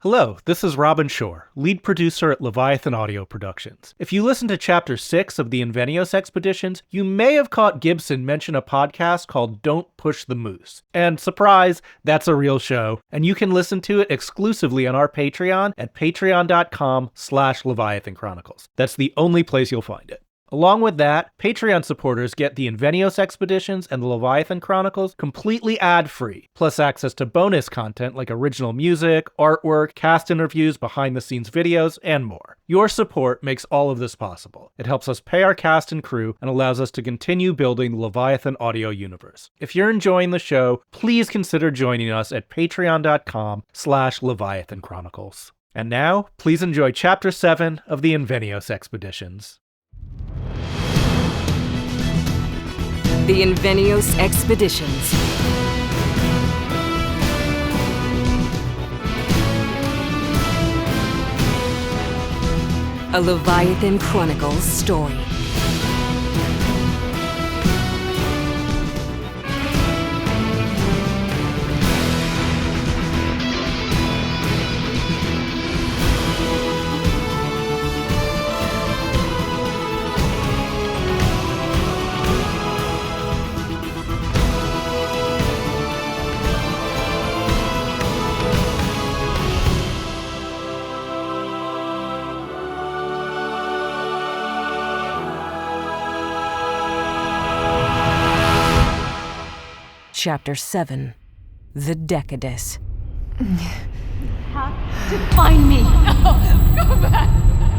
Hello, this is Robin Shore, lead producer at Leviathan Audio Productions. If you listen to Chapter 6 of the Invenios expeditions, you may have caught Gibson mention a podcast called Don't Push the Moose. And surprise, that's a real show, and you can listen to it exclusively on our Patreon at patreon.com/Leviathan Chronicles. That's the only place you'll find it. Along with that, Patreon supporters get the Invenios Expeditions and the Leviathan Chronicles completely ad-free, plus access to bonus content like original music, artwork, cast interviews, behind-the-scenes videos, and more. Your support makes all of this possible. It helps us pay our cast and crew and allows us to continue building the Leviathan audio universe. If you're enjoying the show, please consider joining us at patreon.com/Leviathan Chronicles. And now, please enjoy Chapter 7 of the Invenios Expeditions. The Invenios Expeditions. A Leviathan Chronicles story. Chapter 7. The Decadis. Have to find me! No, go back!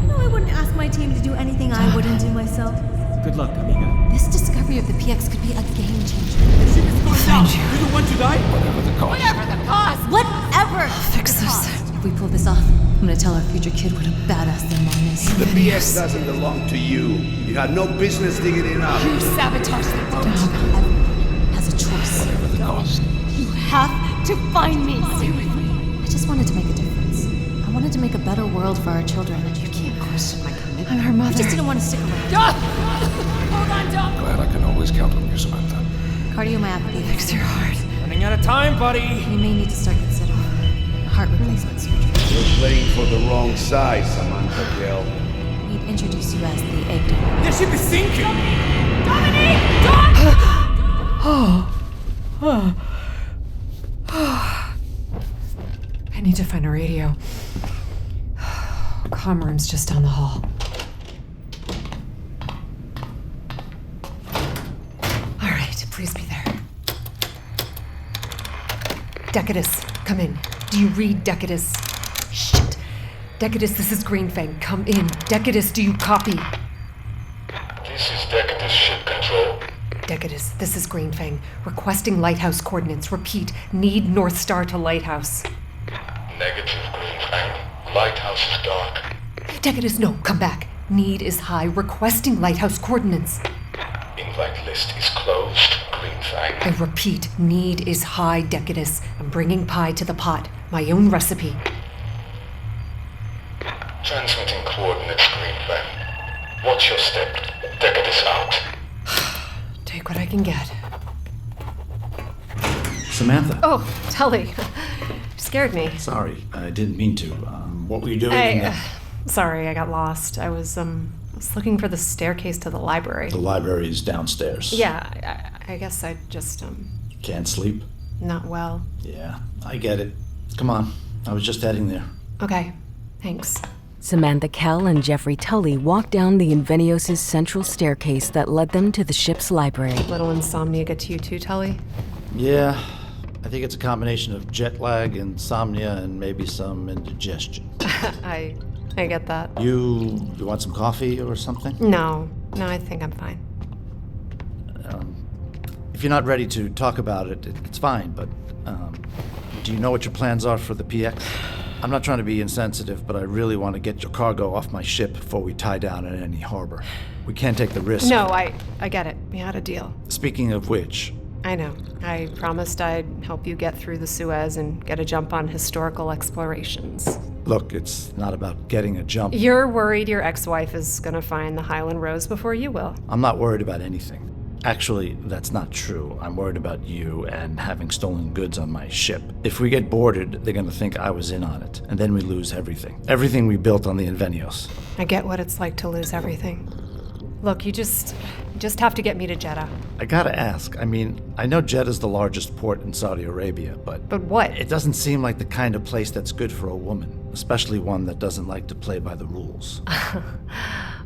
No, I wouldn't ask my team to do anything I wouldn't do myself. Good luck, Amiga. This discovery of the PX could be a game changer. The ship is going down! You're the one to die? Whatever the cost. Whatever the cost! Whatever! I'll fix this. If we pull this off, I'm gonna tell our future kid what a badass their mom is. The BS doesn't belong to you. You had no business digging it up. You sabotaged the boat! Everyone has a choice. Whatever the cost. You have to find me! Stay with me. I just wanted to make a difference. I wanted to make a better world for our children. You can't question my commitment. I'm her mother. I just didn't want to stick around. Doc! Hold on, Doc! Glad I can always count on you, Samantha. Cardiomyopathy. Fix your heart. Running out of time, buddy. We may need to start considering heart replacement surgery. You're playing for the wrong side, Samantha Kell. We'd introduce you as the egg donor. The ship is sinking. Dominique! Doc! I need to find a radio. Comm room's just down the hall. All right, please be there. Decadis, come in. Do you read Decadis? Shit. Decadis, this is Greenfang. Come in. Decadis, do you copy? This is Decadis ship control. Decadis, this is Greenfang. Requesting lighthouse coordinates. Repeat, need North Star to lighthouse. Negative, Greenfang. Lighthouse is dark. Decadis, no, come back. Need is high. Requesting lighthouse coordinates. Invite list is closed, Greenfang. I repeat, need is high, Decadis. I'm bringing pie to the pot. My own recipe. Transmitting coordinates, Greenfang. Watch your step. Decadis out. Take what I can get. Samantha. Oh, Tulley. Scared me. Sorry, I didn't mean to. What were you doing? Sorry, I got lost. I was looking for the staircase to the library. The library is downstairs. Yeah, I guess I just, Can't sleep? not well. Yeah, I get it. Come on, I was just heading there. Okay, thanks. Samantha Kell and Jeffery Tulley walked down the Invenios' central staircase that led them to the ship's library. Little insomnia get to you too, Tulley? Yeah, I think it's a combination of jet lag, insomnia, and maybe some indigestion. I get that. You want some coffee or something? No, I think I'm fine. If you're not ready to talk about it, it's fine, but do you know what your plans are for the PX? I'm not trying to be insensitive, but I really want to get your cargo off my ship before we tie down in any harbor. We can't take the risk. No, I get it. We had a deal. Speaking of which... I know. I promised I'd help you get through the Suez and get a jump on historical explorations. Look, it's not about getting a jump. You're worried your ex-wife is gonna find the Highland Rose before you will. I'm not worried about anything. Actually, that's not true. I'm worried about you and having stolen goods on my ship. If we get boarded, they're gonna think I was in on it, and then we lose everything. Everything we built on the Invenios. I get what it's like to lose everything. Look, you just have to get me to Jeddah. I gotta ask, I mean, I know Jeddah's the largest port in Saudi Arabia, but what? it doesn't seem like the kind of place that's good for a woman, especially one that doesn't like to play by the rules.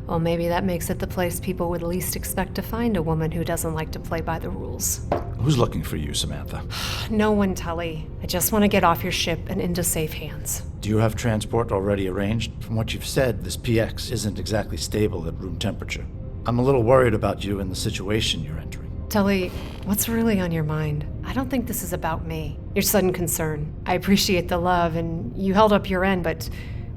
Well, maybe that makes it the place people would least expect to find a woman who doesn't like to play by the rules. Who's looking for you, Samantha? No one, Tulley. I just want to get off your ship and into safe hands. Do you have transport already arranged? From what you've said, this PX isn't exactly stable at room temperature. I'm a little worried about you and the situation you're entering. Tulley, what's really on your mind? I don't think this is about me. Your sudden concern. I appreciate the love, and you held up your end, but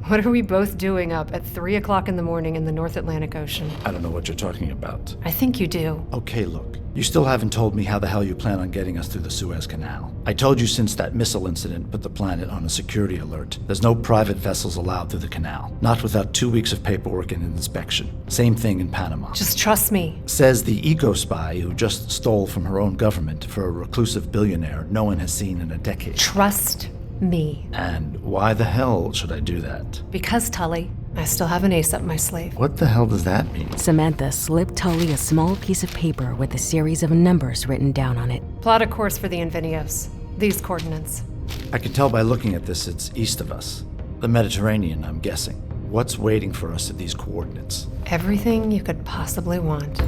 what are we both doing up at 3 o'clock in the morning in the North Atlantic Ocean? I don't know what you're talking about. I think you do. Okay, look. You still haven't told me how the hell you plan on getting us through the Suez Canal. I told you since that missile incident put the planet on a security alert. There's no private vessels allowed through the canal. Not without 2 weeks of paperwork and inspection. Same thing in Panama. Just trust me. Says the eco-spy who just stole from her own government for a reclusive billionaire no one has seen in a decade. Trust me. And why the hell should I do that? Because, Tulley, I still have an ace up my sleeve. What the hell does that mean? Samantha slipped Tulley a small piece of paper with a series of numbers written down on it. Plot a course for the Invenios. These coordinates. I can tell by looking at this it's east of us. The Mediterranean, I'm guessing. What's waiting for us at these coordinates? Everything you could possibly want.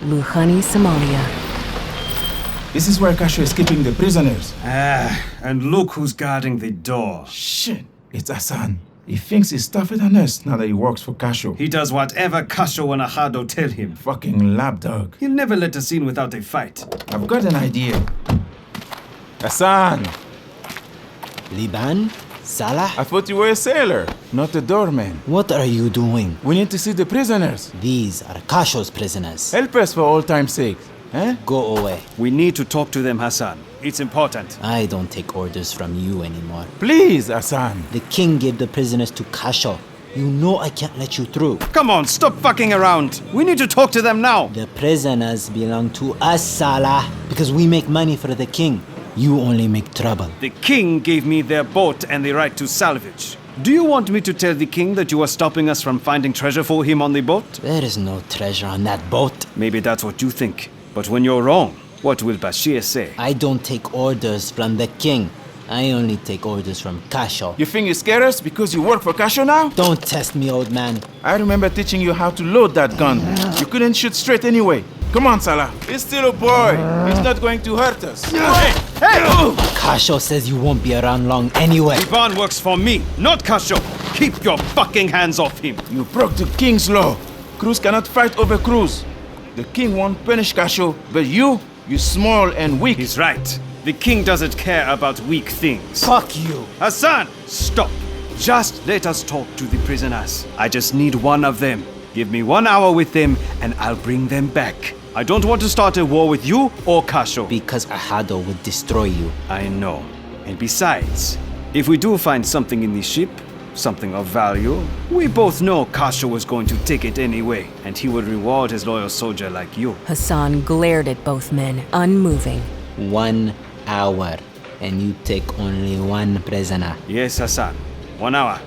Luhani, Somalia. This is where Kasho is keeping the prisoners. And look who's guarding the door. Shit, it's Hassan. He thinks he's tougher than us now that he works for Kasho. He does whatever Kasho and Ahado tell him. Fucking lapdog. He'll never let us in without a fight. I've got an idea. Hassan! Liban? Salah? I thought you were a sailor, not a doorman. What are you doing? We need to see the prisoners. These are Kasho's prisoners. Help us for old time's sake. Eh? Go away. We need to talk to them, Hassan. It's important. I don't take orders from you anymore. Please, Hassan. The king gave the prisoners to Kasho. You know I can't let you through. Come on, stop fucking around. We need to talk to them now. The prisoners belong to us, Salah, because we make money for the king. You only make trouble. The king gave me their boat and the right to salvage. Do you want me to tell the king that you are stopping us from finding treasure for him on the boat? There is no treasure on that boat. Maybe that's what you think. But when you're wrong, what will Bashir say? I don't take orders from the king. I only take orders from Kasho. You think you scare us because you work for Kasho now? Don't test me, old man. I remember teaching you how to load that gun. You couldn't shoot straight anyway. Come on, Salah. He's still a boy. He's not going to hurt us. Hey! Kasho says you won't be around long anyway. Ivan works for me, not Kasho. Keep your fucking hands off him. You broke the king's law. Crews cannot fight over crews. The king won't punish Kasho, but you small and weak. He's right. The king doesn't care about weak things. Fuck you. Hassan, stop. Just let us talk to the prisoners. I just need one of them. Give me 1 hour with them and I'll bring them back. I don't want to start a war with you or Kasho. Because Ahado would destroy you. I know. And besides, if we do find something in the ship, something of value, we both know Kasho was going to take it anyway, and he would reward his loyal soldier like you. Hassan glared at both men, unmoving. 1 hour, and you take only one prisoner. Yes, Hassan. 1 hour.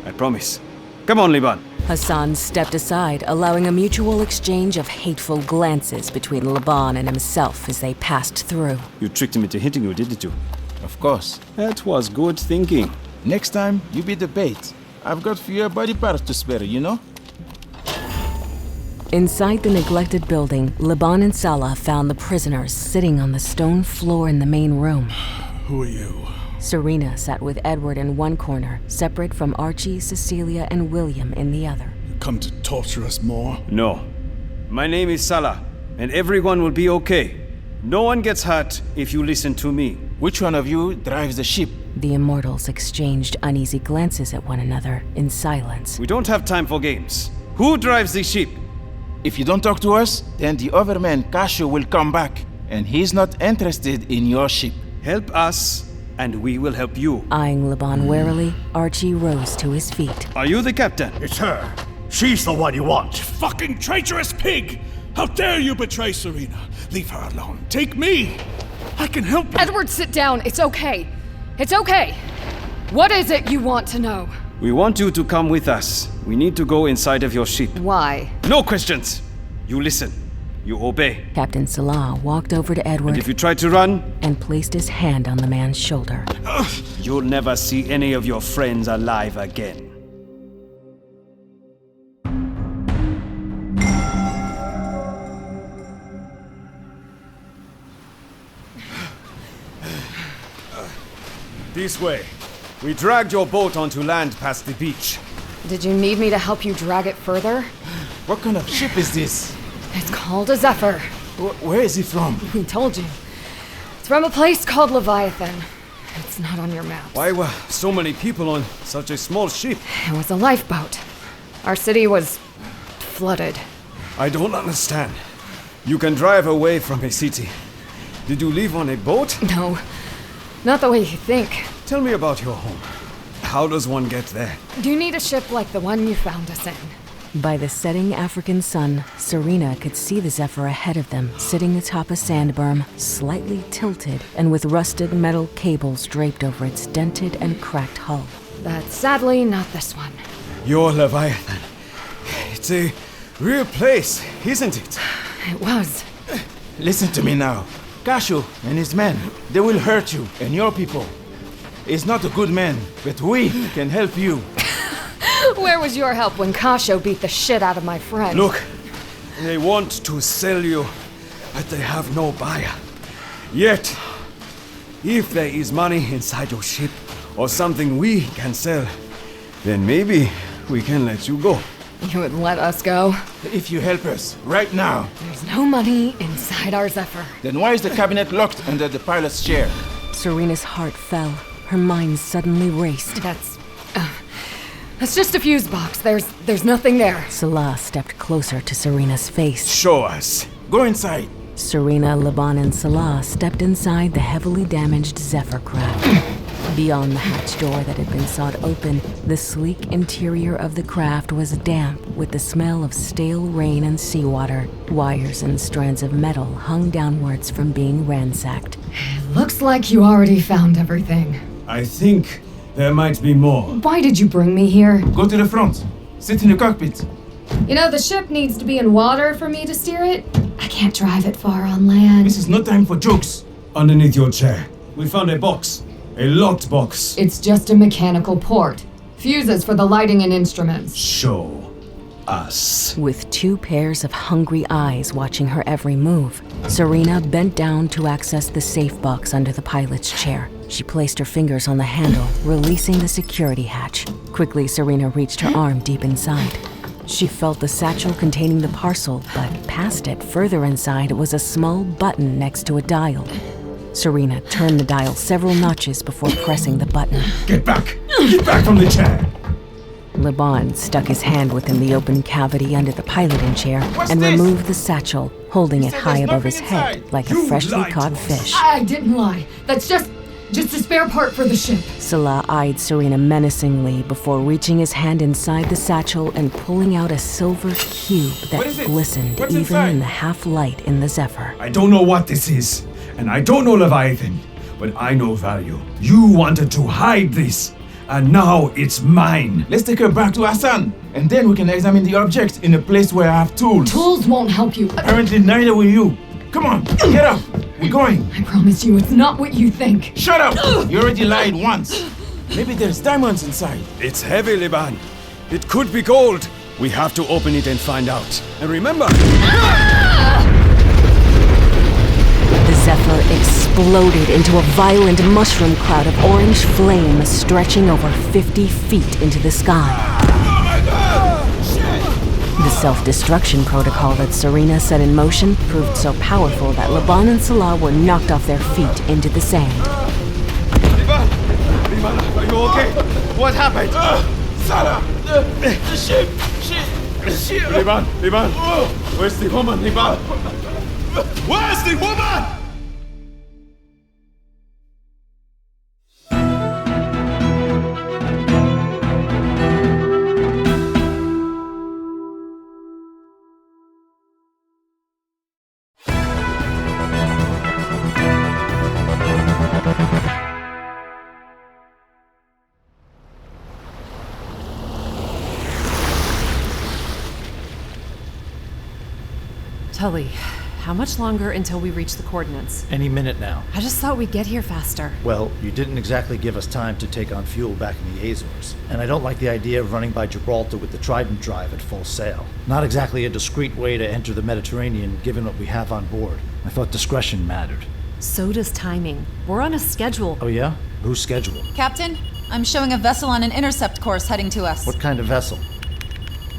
I promise. Come on, Liban. Hassan stepped aside, allowing a mutual exchange of hateful glances between Laban and himself as they passed through. You tricked him into hitting you, didn't you? Of course. That was good thinking. Next time, you be the bait. I've got fewer body parts to spare, you know? Inside the neglected building, Laban and Salah found the prisoners sitting on the stone floor in the main room. Who are you? Serena sat with Edward in one corner, separate from Archie, Cecilia, and William in the other. You come to torture us more? No. My name is Salah, and everyone will be okay. No one gets hurt if you listen to me. Which one of you drives the ship? The immortals exchanged uneasy glances at one another in silence. We don't have time for games. Who drives the ship? If you don't talk to us, then the other man, Kasho, will come back. and he's not interested in your ship. Help us, and we will help you. Eyeing Laban warily, Archie rose to his feet. Are you the captain? It's her. She's the one you want. Fucking traitorous pig! How dare you betray Serena? Leave her alone. Take me. I can help you. Edward, sit down. It's okay. It's okay. What is it you want to know? We want you to come with us. We need to go inside of your ship. Why? No questions. You listen. You obey. Captain Salah walked over to Edward And if you try to run, and placed his hand on the man's shoulder. you'll never see any of your friends alive again. This way. We dragged your boat onto land past the beach. Did you need me to help you drag it further? What kind of ship is this? It's called a Zephyr. Where is it from? We told you. It's from a place called Leviathan. It's not on your map. Why were so many people on such a small ship? It was a lifeboat. Our city was flooded. I don't understand. You can drive away from a city. Did you leave on a boat? No, not the way you think. Tell me about your home. How does one get there? Do you need a ship like the one you found us in? By the setting African sun, Serena could see the Zephyr ahead of them, sitting atop a sand berm, slightly tilted and with rusted metal cables draped over its dented and cracked hull. But sadly, not this one. Your Leviathan. It's a real place, isn't it? It was. Listen to me now. Kasho and his men, they will hurt you and your people. He's not a good man, but we can help you. Where was your help when Kasho beat the shit out of my friend? Look, they want to sell you, but they have no buyer. Yet, if there is money inside your ship, or something we can sell, then maybe we can let you go. You would let us go? If you help us, right now. There's no money inside our Zephyr. Then why is the cabinet locked under the pilot's chair? Serena's heart fell. Her mind suddenly raced. That's just a fuse box. There's nothing there. Salah stepped closer to Serena's face. Show us. Go inside. Serena, Laban, and Salah stepped inside the heavily damaged Zephyr craft. Beyond the hatch door that had been sawed open, the sleek interior of the craft was damp with the smell of stale rain and seawater. Wires and strands of metal hung downwards from being ransacked. Looks like you already found everything. I think there might be more. Why did you bring me here? Go to the front. Sit in the cockpit. You know, the ship needs to be in water for me to steer it. I can't drive it far on land. This is no time for jokes. Underneath your chair, we found a box. A locked box. It's just a mechanical port. Fuses for the lighting and instruments. Show us. With two pairs of hungry eyes watching her every move, Serena bent down to access the safe box under the pilot's chair. She placed her fingers on the handle, releasing the security hatch. Quickly, Serena reached her arm deep inside. She felt the satchel containing the parcel, but past it, further inside, was a small button next to a dial. Serena turned the dial several notches before pressing the button. Get back! Get back from the chair! Laban stuck his hand within the open cavity under the piloting chair and removed the satchel, holding it high above his head like a freshly caught fish. I didn't lie. That's just a spare part for the ship. Salah eyed Serena menacingly before reaching his hand inside the satchel and pulling out a silver cube that glistened even in the half-light in the Zephyr. I don't know what this is, and I don't know Leviathan, but I know value. You wanted to hide this, and now it's mine. Let's take her back to Hassan, and then we can examine the object in a place where I have tools. Tools won't help you. Apparently neither will you. Come on, get up. We're going. I promise you, it's not what you think. Shut up! You already lied once. Maybe there's diamonds inside. It's heavy, Liban. It could be gold. We have to open it and find out. And remember... The Zephyr exploded into a violent mushroom cloud of orange flame stretching over 50 feet into the sky. The self-destruction protocol that Serena set in motion proved so powerful that Laban and Salah were knocked off their feet into the sand. Liban, are you okay? What happened? Salah! The ship! Liban! Where's the woman, Liban? Where's the woman? Tulley, how much longer until we reach the coordinates? Any minute now. I just thought we'd get here faster. Well, you didn't exactly give us time to take on fuel back in the Azores. And I don't like the idea of running by Gibraltar with the Trident drive at full sail. Not exactly a discreet way to enter the Mediterranean given what we have on board. I thought discretion mattered. So does timing. We're on a schedule. Oh yeah? Whose schedule? Captain, I'm showing a vessel on an intercept course heading to us. What kind of vessel?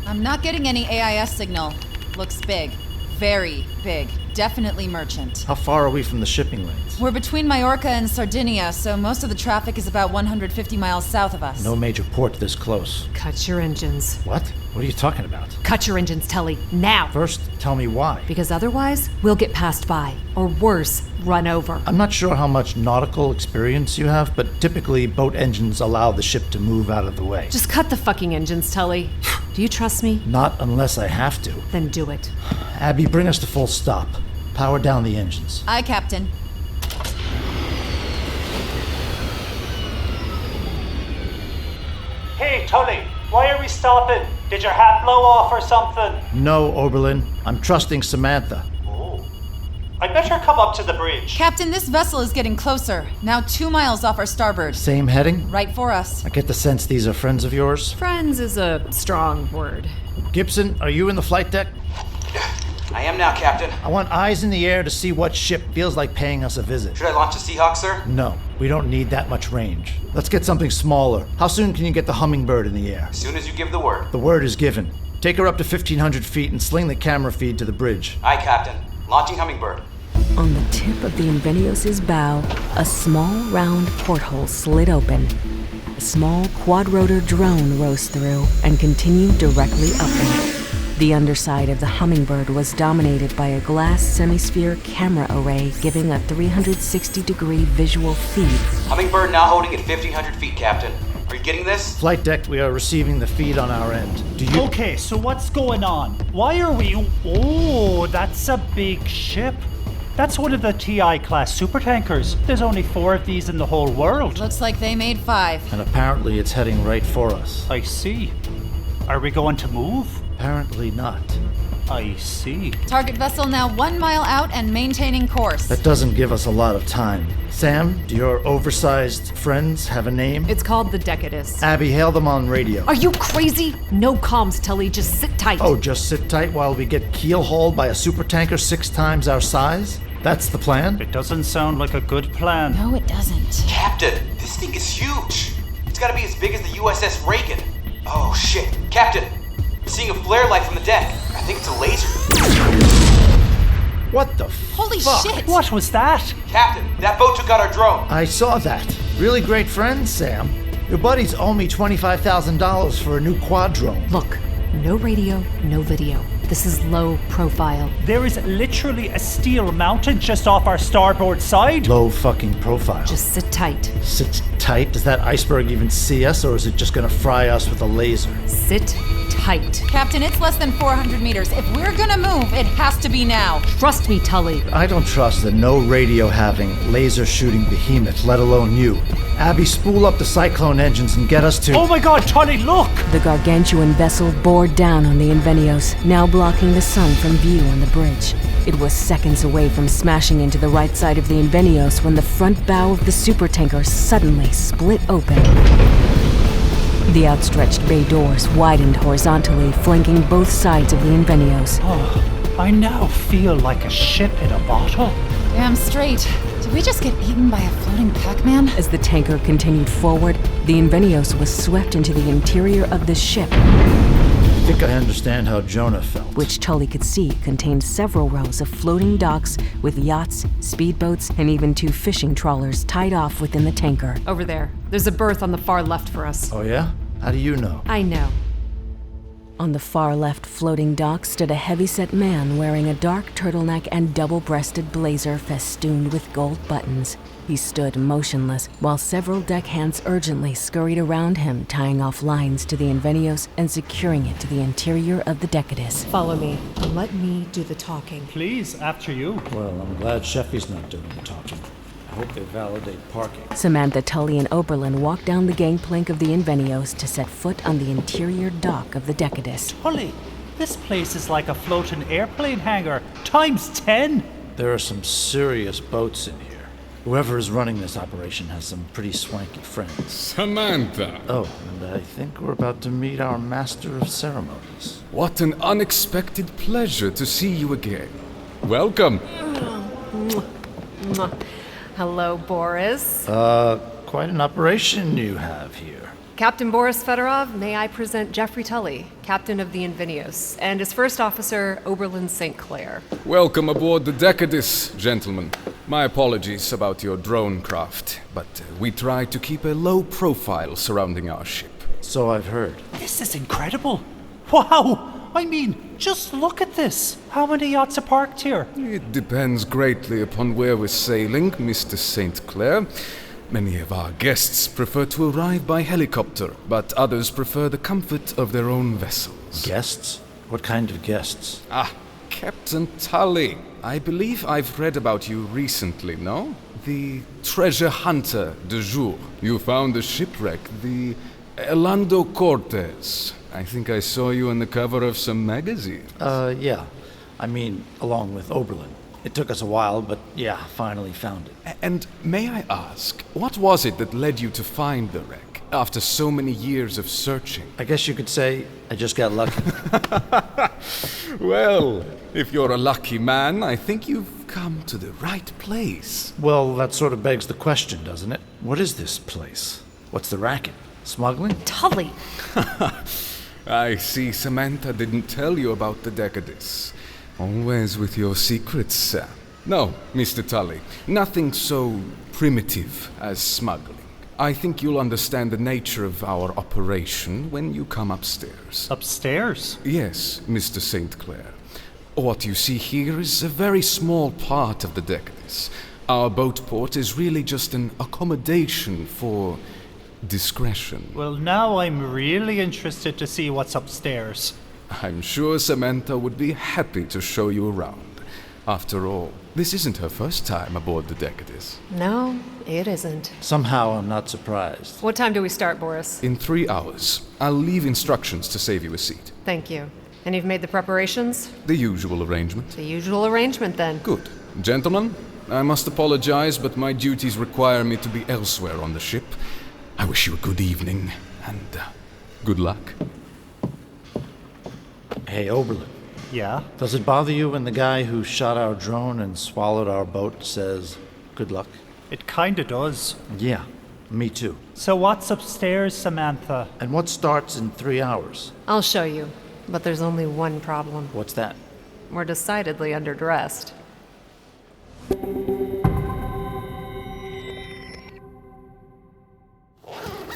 I'm not getting any AIS signal. Looks big. Very big. Definitely merchant. How far are we from the shipping lanes? We're between Majorca and Sardinia, so most of the traffic is about 150 miles south of us. No major port this close. Cut your engines. What? What are you talking about? Cut your engines, Tulley, now! First, tell me why. Because otherwise, we'll get passed by. Or worse, run over. I'm not sure how much nautical experience you have, but typically boat engines allow the ship to move out of the way. Just cut the fucking engines, Tulley. Do you trust me? Not unless I have to. Then do it. Abby, bring us to full stop. Power down the engines. Aye, Captain. Hey, Tulley, why are we stopping? Did your hat blow off or something? No, Oberlin. I'm trusting Samantha. Oh. I'd better come up to the bridge. Captain, this vessel is getting closer. Now 2 miles off our starboard. Same heading? Right for us. I get the sense these are friends of yours. Friends is a strong word. Gibson, are you in the flight deck? I am now, Captain. I want eyes in the air to see what ship feels like paying us a visit. Should I launch a Seahawk, sir? No, we don't need that much range. Let's get something smaller. How soon can you get the Hummingbird in the air? As soon as you give the word. The word is given. Take her up to 1,500 feet and sling the camera feed to the bridge. Aye, Captain. Launching Hummingbird. On the tip of the Invenios' bow, a small round porthole slid open. A small quadrotor drone rose through and continued directly upward. The underside of the Hummingbird was dominated by a glass semisphere camera array giving a 360-degree visual feed. Hummingbird now holding at 1,500 feet, Captain. Are you getting this? Flight deck, we are receiving the feed on our end. Do you... Okay, so what's going on? Why are we... Oh, that's a big ship. That's one of the TI-class supertankers. There's only 4 of these in the whole world. Looks like they made 5. And apparently it's heading right for us. I see. Are we going to move? Apparently not. I see. Target vessel now 1 mile out and maintaining course. That doesn't give us a lot of time. Sam, do your oversized friends have a name? It's called the Decadis. Abby, hail them on radio. Are you crazy? No comms, Tulley. Just sit tight. Oh, just sit tight while we get keel-hauled by a supertanker 6 times our size? That's the plan? It doesn't sound like a good plan. No, it doesn't. Captain, this thing is huge. It's gotta be as big as the USS Reagan. Oh, shit. Captain, I'm seeing a flare light from the deck. I think it's a laser. What the Holy fuck? shit! What was that? Captain, that boat took out our drone. I saw that. Really great friends, Sam. Your buddies owe me $25,000 for a new quad drone. Look, no radio, no video. This is low profile. There is literally a steel mounted just off our starboard side. Low fucking profile. Just sit tight. Sit tight? Does that iceberg even see us, or is it just gonna fry us with a laser? Sit tight. Captain, it's less than 400 meters. If we're gonna move, it has to be now. Trust me, Tulley. I don't trust the no radio having, laser shooting behemoth, let alone you. Abby, spool up the cyclone engines and get us to... Oh my god, Tulley, look! The gargantuan vessel bore down on the Invenios, now blocking the sun from view on the bridge. It was seconds away from smashing into the right side of the Invenios when the front bow of the supertanker suddenly split open. The outstretched bay doors widened horizontally, flanking both sides of the Invenios. Oh, I now feel like a ship in a bottle. Damn straight. Did we just get eaten by a floating Pac-Man? As the tanker continued forward, the Invenios was swept into the interior of the ship. I think I understand how Jonah felt. Which Tulley could see contained several rows of floating docks with yachts, speedboats, and even 2 fishing trawlers tied off within the tanker. Over there. There's a berth on the far left for us. Oh yeah? How do you know? I know. On the far left floating dock stood a heavyset man wearing a dark turtleneck and double-breasted blazer festooned with gold buttons. He stood motionless, while several deckhands urgently scurried around him, tying off lines to the Invenios and securing it to the interior of the Decadis. Follow me, and let me do the talking. Please, after you. Well, I'm glad Chefy's not doing the talking. I hope they validate parking. Samantha, Tulley, and Oberlin walked down the gangplank of the Invenios to set foot on the interior dock of the Decadis. Tulley, This place is like a floating airplane hangar, times 10. There are some serious boats in here. Whoever is running this operation has some pretty swanky friends. Samantha! Oh, and I think we're about to meet our master of ceremonies. What an unexpected pleasure to see you again. Welcome. Hello, Boris. Quite an operation you have here. Captain Boris Fedorov, may I present Jeffery Tulley, captain of the Invenios, and his first officer, Oberlin St. Clair. Welcome aboard the Decadis, gentlemen. My apologies about your drone craft, but we try to keep a low profile surrounding our ship. So I've heard. This is incredible. Wow! I mean, just look at this. How many yachts are parked here? It depends greatly upon where we're sailing, Mr. St. Clair. Many of our guests prefer to arrive by helicopter, but others prefer the comfort of their own vessels. Guests? What kind of guests? Captain Tulley. I believe I've read about you recently, no? The treasure hunter du jour. You found a shipwreck, the Orlando Cortez. I think I saw you on the cover of some magazine. Yeah. I mean, along with Oberlin. It took us a while, but yeah, finally found it. And may I ask, what was it that led you to find the wreck, after so many years of searching? I guess you could say I just got lucky. Well, if you're a lucky man, I think you've come to the right place. Well, that sort of begs the question, doesn't it? What is this place? What's the racket? Smuggling? Tulley! I see Samantha didn't tell you about the Decadis. Always with your secrets, sir. No, Mr. Tulley, nothing so primitive as smuggling. I think you'll understand the nature of our operation when you come upstairs. Upstairs? Yes, Mr. St. Clair. What you see here is a very small part of the Decadis. Our boat port is really just an accommodation for discretion. Well, now I'm really interested to see what's upstairs. I'm sure Samantha would be happy to show you around. After all, this isn't her first time aboard the Decadis. No, it isn't. Somehow I'm not surprised. What time do we start, Boris? In 3 hours. I'll leave instructions to save you a seat. Thank you. And you've made the preparations? The usual arrangement. The usual arrangement, then. Good. Gentlemen, I must apologize, but my duties require me to be elsewhere on the ship. I wish you a good evening, and good luck. Hey, Oberlin. Yeah? Does it bother you when the guy who shot our drone and swallowed our boat says, good luck? It kinda does. Yeah, me too. So what's upstairs, Samantha? And what starts in 3 hours? I'll show you, but there's only one problem. What's that? We're decidedly underdressed.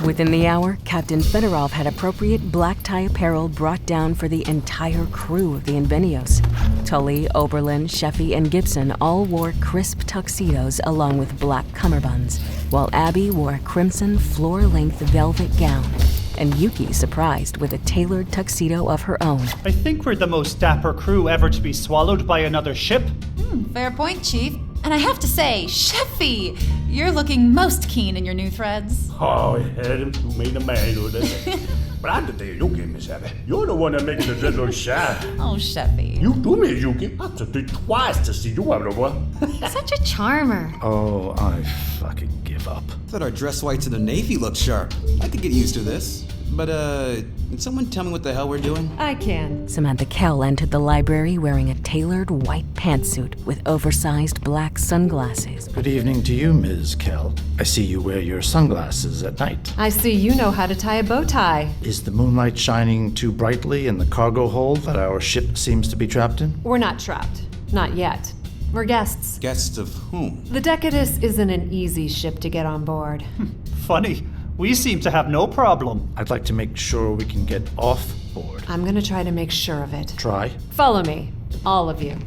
Within the hour, Captain Fedorov had appropriate black tie apparel brought down for the entire crew of the Invenios. Tulley, Oberlin, Chefy, and Gibson all wore crisp tuxedos along with black cummerbunds, while Abby wore a crimson floor-length velvet gown, and Yuki surprised with a tailored tuxedo of her own. I think we're the most dapper crew ever to be swallowed by another ship. Fair point, Chief. And I have to say, Chefy, you're looking most keen in your new threads. Oh, yeah, them two made a man of that. But I have to tell you, Yuki, Miss Abby, you're the one that makes the dread look shy. Oh, Chefy. You do, Miss Yuki. I have to think twice to see you out of one. Such a charmer. Oh, I fucking give up. Thought our dress whites in the Navy looked sharp. I could get used to this. But, can someone tell me what the hell we're doing? I can. Samantha Kell entered the library wearing a tailored white pantsuit with oversized black sunglasses. Good evening to you, Ms. Kell. I see you wear your sunglasses at night. I see you know how to tie a bow tie. Is the moonlight shining too brightly in the cargo hold that our ship seems to be trapped in? We're not trapped. Not yet. We're guests. Guests of whom? The Decadis isn't an easy ship to get on board. Funny. We seem to have no problem. I'd like to make sure we can get off board. I'm gonna try to make sure of it. Try? Follow me. All of you.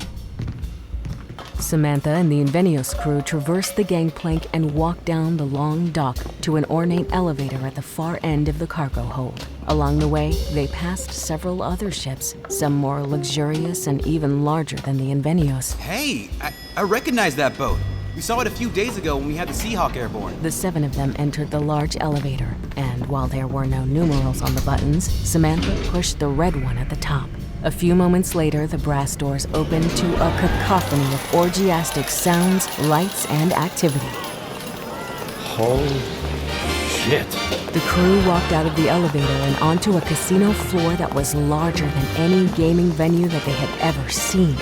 Samantha and the Invenios crew traversed the gangplank and walked down the long dock to an ornate elevator at the far end of the cargo hold. Along the way, they passed several other ships, some more luxurious and even larger than the Invenios. Hey, I recognize that boat. We saw it a few days ago when we had the Seahawk airborne. The 7 of them entered the large elevator, and while there were no numerals on the buttons, Samantha pushed the red one at the top. A few moments later, the brass doors opened to a cacophony of orgiastic sounds, lights, and activity. Holy shit. The crew walked out of the elevator and onto a casino floor that was larger than any gaming venue that they had ever seen.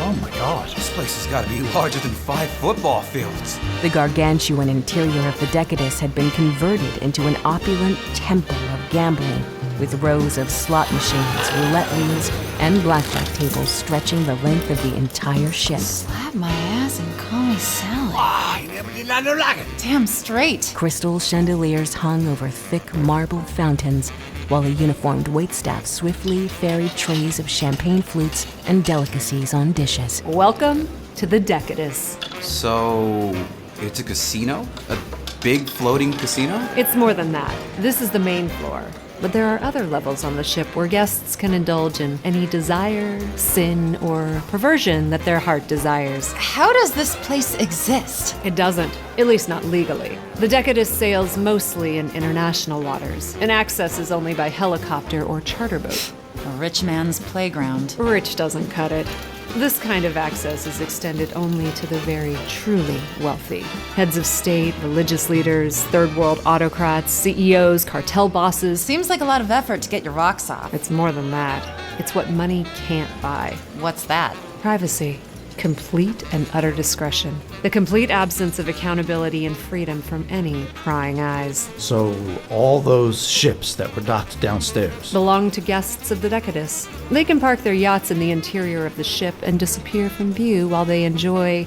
Oh my god. This place has got to be larger than 5 football fields. The gargantuan interior of the Decadis had been converted into an opulent temple of gambling, with rows of slot machines, roulette wheels, and blackjack tables stretching the length of the entire ship. Slap my ass and call me Sally. Ah, you never did not like it. Damn straight. Crystal chandeliers hung over thick marble fountains, while a uniformed waitstaff swiftly ferried trays of champagne flutes and delicacies on dishes. Welcome to the Decadis. So, it's a casino? A big floating casino? It's more than that. This is the main floor. But there are other levels on the ship where guests can indulge in any desire, sin, or perversion that their heart desires. How does this place exist? It doesn't, at least not legally. The Decadis sails mostly in international waters, and access is only by helicopter or charter boat. A rich man's playground. Rich doesn't cut it. This kind of access is extended only to the very truly wealthy. Heads of state, religious leaders, third world autocrats, CEOs, cartel bosses. Seems like a lot of effort to get your rocks off. It's more than that. It's what money can't buy. What's that? Privacy. Complete and utter discretion. The complete absence of accountability and freedom from any prying eyes. So, all those ships that were docked downstairs belong to guests of the Decadis. They can park their yachts in the interior of the ship and disappear from view while they enjoy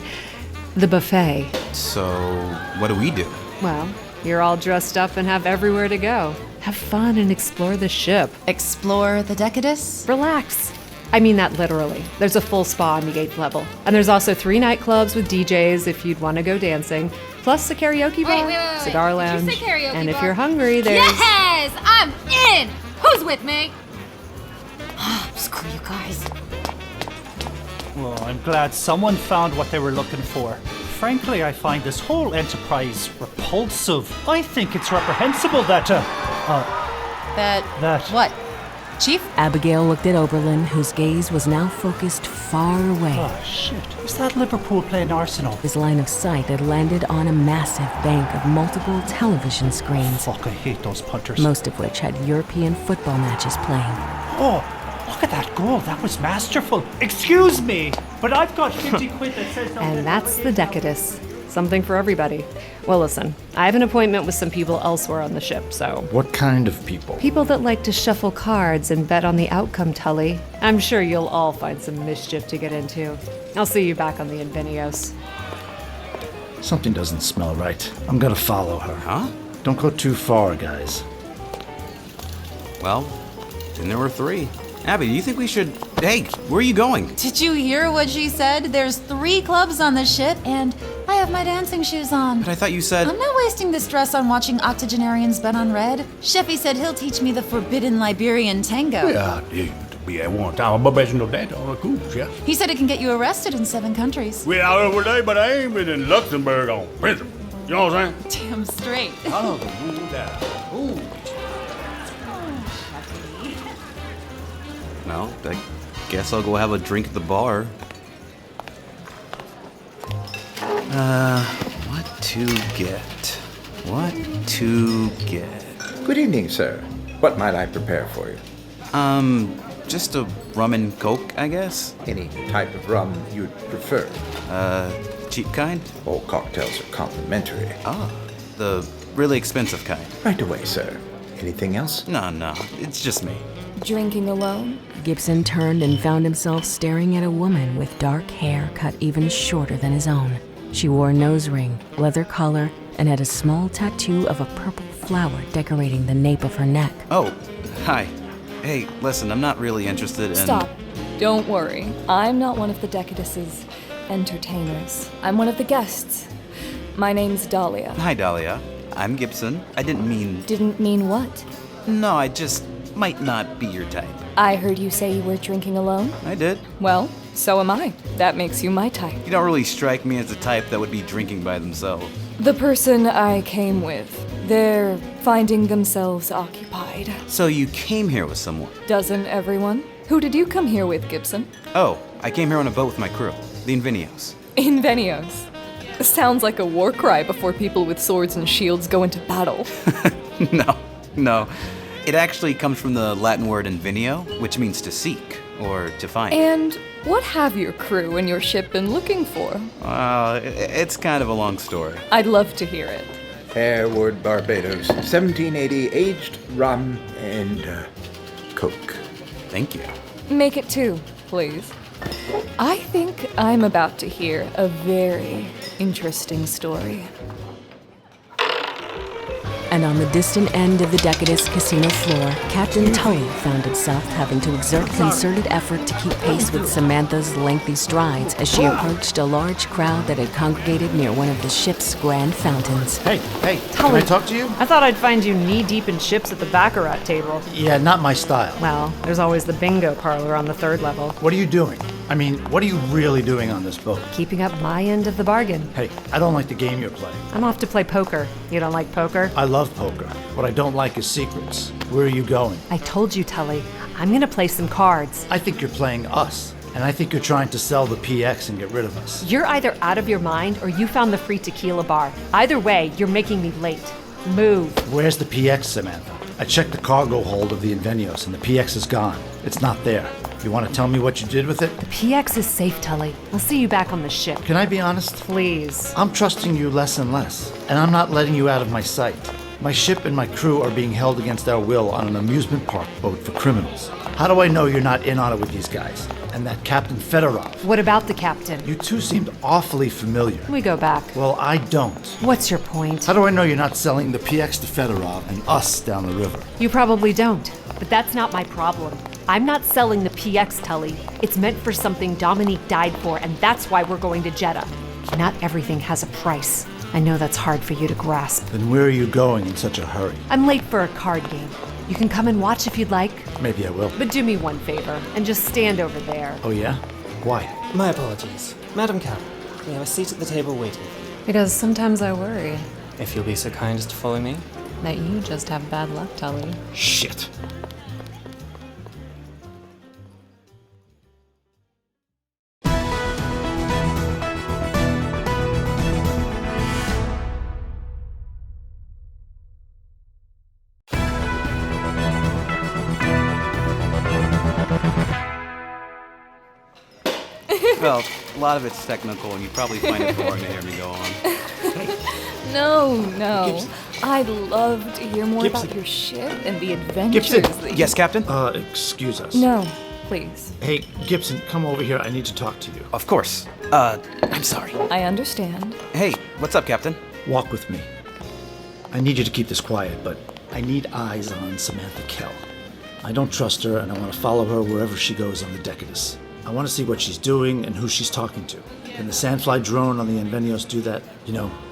the buffet. So, what do we do? Well, you're all dressed up and have everywhere to go. Have fun and explore the ship. Explore the Decadis? Relax. I mean that literally. There's a full spa on the 8th level. And there's also 3 nightclubs with DJs if you'd want to go dancing, plus a karaoke bar, cigar lounge. Did you say karaoke and if bar? you're hungry, there's... Yes! I'm in! Who's with me? Screw you guys. Well, I'm glad someone found what they were looking for. Frankly, I find this whole enterprise repulsive. I think it's reprehensible that, That... What? Chief? Abigail looked at Oberlin, whose gaze was now focused far away. Oh, shit. Is that Liverpool playing Arsenal? His line of sight had landed on a massive bank of multiple television screens. Fuck, I hate those punters. Most of which had European football matches playing. Oh, look at that goal. That was masterful. Excuse me, but I've got 50 quid that says... And that's the Decadis. Something for everybody. Well, listen, I have an appointment with some people elsewhere on the ship, so... What kind of people? People that like to shuffle cards and bet on the outcome, Tulley. I'm sure you'll all find some mischief to get into. I'll see you back on the Invenios. Something doesn't smell right. I'm gonna follow her. Huh? Don't go too far, guys. Well, then there were 3. Abby, do you think we should... Hey, where are you going? Did you hear what she said? There's 3 clubs on the ship, and I have my dancing shoes on. But I thought you said... I'm not wasting this dress on watching octogenarians bet on red. Chefy said he'll teach me the forbidden Liberian tango. Yeah, we had one time, but no that on a cruise, yeah. He said it can get you arrested in 7 countries. We out every day, but I ain't been in Luxembourg on principle. You know what I'm saying? Damn straight. Oh, ooh. Well, I guess I'll go have a drink at the bar. What to get? What to get? Good evening, sir. What might I prepare for you? Just a rum and coke, I guess? Any type of rum you'd prefer? Cheap kind? All cocktails are complimentary. Ah, the really expensive kind. Right away, sir. Anything else? No, it's just me. Drinking alone? Gibson turned and found himself staring at a woman with dark hair cut even shorter than his own. She wore a nose ring, leather collar, and had a small tattoo of a purple flower decorating the nape of her neck. Oh, hi. Hey, listen, I'm not really interested in... Stop. Don't worry. I'm not one of the Decadis' entertainers. I'm one of the guests. My name's Dahlia. Hi, Dahlia. I'm Gibson. I didn't mean... Didn't mean what? No, I just might not be your type. I heard you say you were drinking alone? I did. Well, so am I. That makes you my type. You don't really strike me as the type that would be drinking by themselves. The person I came with, they're finding themselves occupied. So you came here with someone? Doesn't everyone? Who did you come here with, Gibson? Oh, I came here on a boat with my crew, the Invenios. Invenios. Sounds like a war cry before people with swords and shields go into battle. No. It actually comes from the Latin word invenio, which means to seek, or to find. And what have your crew and your ship been looking for? It's kind of a long story. I'd love to hear it. Harewood, Barbados, 1780, aged rum and coke. Thank you. Make it 2, please. I think I'm about to hear a very interesting story. And on the distant end of the Decadis casino floor, Captain Tulley found himself having to exert concerted effort to keep pace with Samantha's lengthy strides as she approached a large crowd that had congregated near one of the ship's grand fountains. Hey, Tulley, can I talk to you? I thought I'd find you knee-deep in chips at the baccarat table. Yeah, not my style. Well, there's always the bingo parlor on the 3rd level. What are you doing? I mean, what are you really doing on this boat? Keeping up my end of the bargain. Hey, I don't like the game you're playing. I'm off to play poker. You don't like poker? I love poker. What I don't like is secrets. Where are you going? I told you, Tulley. I'm gonna play some cards. I think you're playing us. And I think you're trying to sell the PX and get rid of us. You're either out of your mind or you found the free tequila bar. Either way, you're making me late. Move. Where's the PX, Samantha? I checked the cargo hold of the Invenios and the PX is gone. It's not there. You want to tell me what you did with it? The PX is safe, Tulley. I'll see you back on the ship. Can I be honest? Please. I'm trusting you less and less, and I'm not letting you out of my sight. My ship and my crew are being held against our will on an amusement park boat for criminals. How do I know you're not in on it with these guys? And that Captain Fedorov? What about the captain? You two seemed awfully familiar. We go back. Well, I don't. What's your point? How do I know you're not selling the PX to Fedorov and us down the river? You probably don't, but that's not my problem. I'm not selling the PX, Tulley. It's meant for something Dominique died for, and that's why we're going to Jeddah. Not everything has a price. I know that's hard for you to grasp. Then where are you going in such a hurry? I'm late for a card game. You can come and watch if you'd like. Maybe I will. But do me one favor, and just stand over there. Oh yeah? Why? My apologies. Madam Kell, we have a seat at the table waiting for you. Because sometimes I worry If you'll be so kind as to follow me. that you just have bad luck, Tulley. Shit. Well, a lot of it's technical, and you probably find it boring to hear me go on. No. Gibson. I'd love to hear more Gibson. about your ship and the adventures Gibson. that you... Yes, Captain? Excuse us. No, please. Hey, Gibson, come over here. I need to talk to you. Of course. I'm sorry. I understand. Hey, what's up, Captain? Walk with me. I need you to keep this quiet, but I need eyes on Samantha Kell. I don't trust her, and I want to follow her wherever she goes on the Decadis. I want to see what she's doing and who she's talking to. Can the Sandfly drone on the Invenios do that,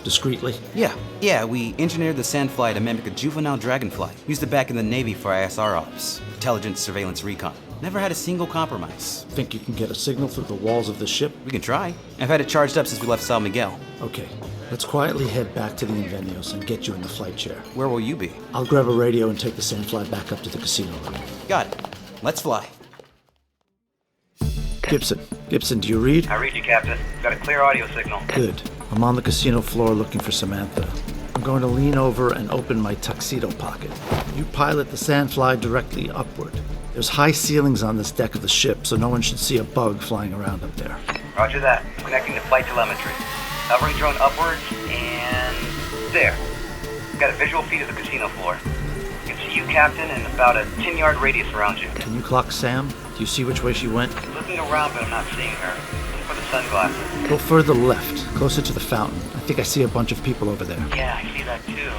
discreetly? Yeah, we engineered the Sandfly to mimic a juvenile dragonfly. Used it back in the Navy for ISR ops. Intelligence, surveillance, recon. Never had a single compromise. Think you can get a signal through the walls of the ship? We can try. I've had it charged up since we left San Miguel. Okay, let's quietly head back to the Invenios and get you in the flight chair. Where will you be? I'll grab a radio and take the Sandfly back up to the casino room. Got it. Let's fly. Gibson, do you read? I read you, Captain. Got a clear audio signal. Good. I'm on the casino floor looking for Samantha. I'm going to lean over and open my tuxedo pocket. You pilot the Sandfly directly upward. There's high ceilings on this deck of the ship, so no one should see a bug flying around up there. Roger that. Connecting to flight telemetry. Hovering drone upwards, and there. Got a visual feed of the casino floor. You can see you, Captain, and about a 10-yard radius around you. Can you clock Sam? Do you see which way she went? Looking around, but I'm not seeing her. Looking for the sunglasses. Go further left, closer to the fountain. I think I see a bunch of people over there. Yeah, I see that too.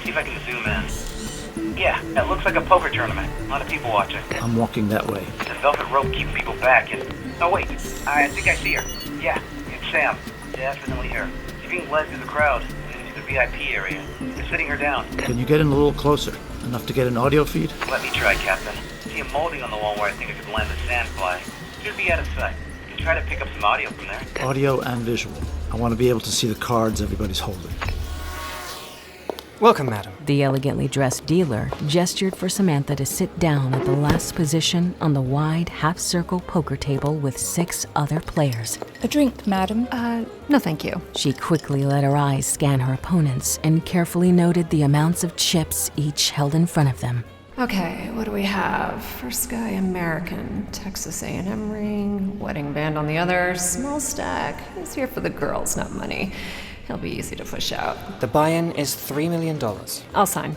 See if I can zoom in. Yeah, that looks like a poker tournament. A lot of people watching. I'm walking that way. The velvet rope keeps people back and... Oh wait, I think I see her. Yeah, it's Sam. Definitely her. She's being led through the crowd into the VIP area. They're sitting her down. Can you get in a little closer? Enough to get an audio feed? Let me try, Captain. See a molding on the wall where I think I could land the Sandfly. Should be out of sight. You can try to pick up some audio from there. Audio and visual. I want to be able to see the cards everybody's holding. Welcome, madam. The elegantly dressed dealer gestured for Samantha to sit down at the last position on the wide half-circle poker table with 6 other players. A drink, madam? No thank you. She quickly let her eyes scan her opponents and carefully noted the amounts of chips each held in front of them. Okay, what do we have? First guy, American. Texas A&M ring. Wedding band on the other. Small stack. He's here for the girls, not money. He'll be easy to push out. The buy-in is $3 million. I'll sign.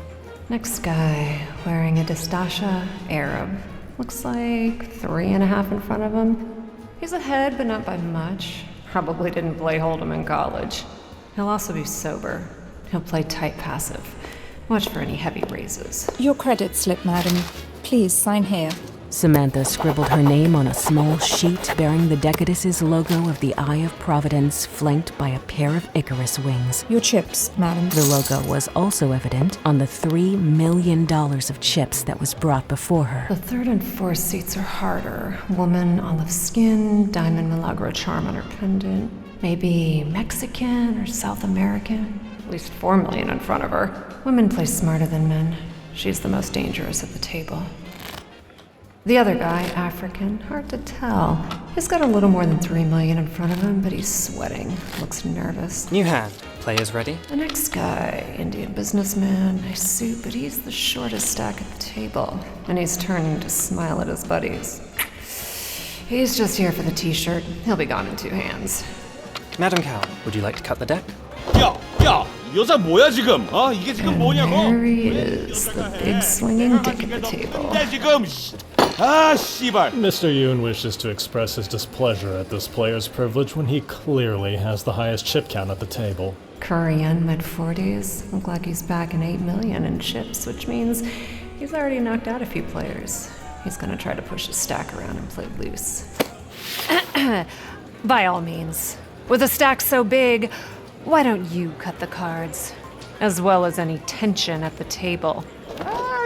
Next guy, wearing a Distasha, Arab. Looks like 3.5 in front of him. He's ahead, but not by much. Probably didn't play Hold'em in college. He'll also be sober. He'll play tight passive. Watch for any heavy raises. Your credit slip, madam. Please sign here. Samantha scribbled her name on a small sheet bearing the Decadis' logo of the Eye of Providence, flanked by a pair of Icarus wings. Your chips, madam. The logo was also evident on the $3 million of chips that was brought before her. The third and fourth seats are harder. Woman, olive skin, diamond milagro charm on her pendant. Maybe Mexican or South American. At least 4 million in front of her. Women play smarter than men. She's the most dangerous at the table. The other guy, African, hard to tell. He's got a little more than 3 million in front of him, but he's sweating. Looks nervous. New hand. Players ready? The next guy, Indian businessman, nice suit, but he's the shortest stack at the table. And he's turning to smile at his buddies. He's just here for the t-shirt. He'll be gone in 2 hands. Madam Kell, would you like to cut the deck? 야! 이 여자 뭐야 지금? 이게 지금 뭐냐고? There he is, the big swinging dick at the table. 지금! 씨발! Mr. Yoon wishes to express his displeasure at this player's privilege when he clearly has the highest chip count at the table. Korean, mid-40s. Look like he's back in 8 million in chips, which means he's already knocked out a few players. He's gonna try to push his stack around and play loose. By all means. With a stack so big, why don't you cut the cards? As well as any tension at the table.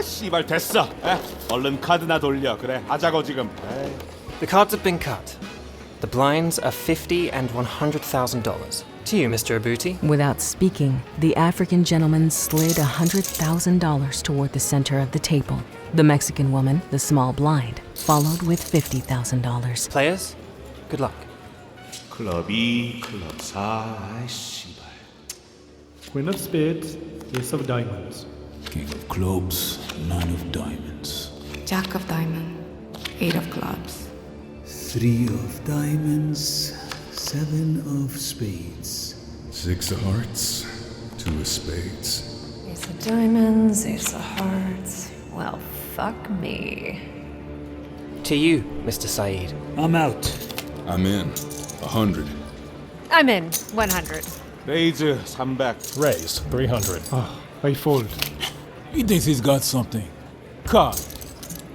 씨발 됐어. 얼른 카드나 돌려. 그래 하자고 지금. The cards have been cut. The blinds are $50,000 and $100,000. To you, Mr. Abuti. Without speaking, the African gentleman slid $100,000 toward the center of the table. The Mexican woman, the small blind, followed with $50,000. Players, good luck. 클럽 2, 클럽 4, 씨발. Queen of spades, ace of diamonds. King of clubs, 9 of diamonds. Jack of diamond, 8 of clubs. 3 of diamonds, 7 of spades. 6 of hearts, 2 of spades. Ace of diamonds, ace of hearts. Well, fuck me. To you, Mr. Saeed. I'm out. I'm in. 100. I'm in. 100. 레이즈 300. Raise, 300. I fold. He thinks he's got something. Call.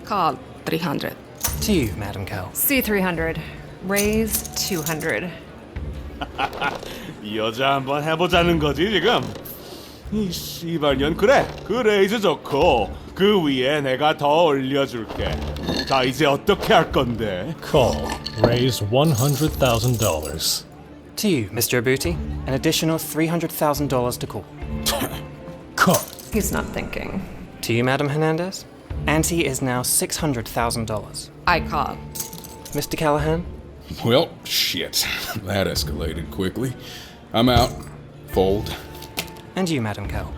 Call, 300. To you, Madam Kell. C300. Raise 200. 이 여자 한번 해보자는 거지 지금. 이 씨발년 그래. 그 레이즈 좋고 그 위에 내가 더 올려줄게. 자 이제 어떻게 할 건데? Call. Raise $100,000. To you, Mr. Abuti. An additional $300,000 to call. Call. He's not thinking. To you, Madam Hernandez. Ante is now $600,000. I call. Mr. Callahan? Well, shit. That escalated quickly. I'm out. Fold. And you, Madam Kell.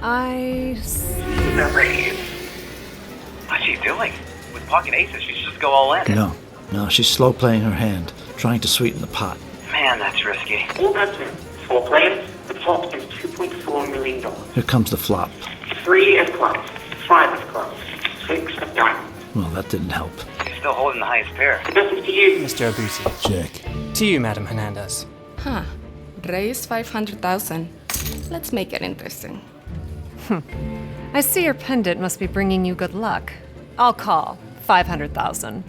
What's she doing? With pocket aces, she should just go all in. No, she's slow playing her hand, trying to sweeten the pot. Man, that's risky. All that's in. 4 players. The pot is $2.4 million. Here comes the flop. 3 of clubs, 5 of clubs, 6 of diamonds. Well, that didn't help. She's still holding the highest pair. This to you. Mr. Abuti. Check. To you, Madam Hernandez. Huh. Raise 500,000. Let's make it interesting. I see your pendant must be bringing you good luck. I'll call. 500,000.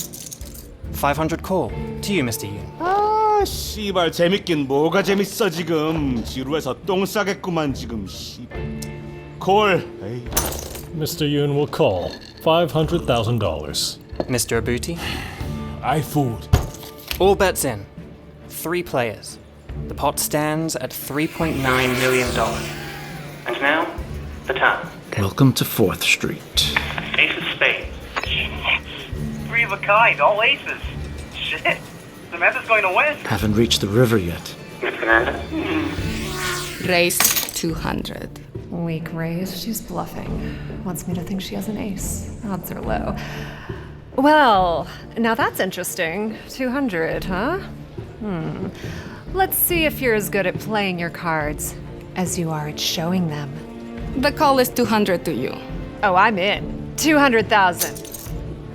500 call. To you, Mr. Yoon. 아 씨발 재밌긴 뭐가 재밌어 지금. 지루해서 똥 싸겠구만 지금. 씨발. 콜. 에이. Mr. Yoon will call. $500,000. Mr. Abuti. I fold. All bets in. 3 players. The pot stands at $3.9 million. And now, The turn. Welcome to 4th Street. Ace of spades. Yes. 3 of a kind, all aces. Shit. Samantha's going to win. Haven't reached the river yet. Miss Commander? Raise 200. Weak raise, she's bluffing. Wants me to think she has an ace. Odds are low. Well, now that's interesting. 200, huh? Let's see if you're as good at playing your cards as you are at showing them. The call is 200 to you. Oh, I'm in. 200,000.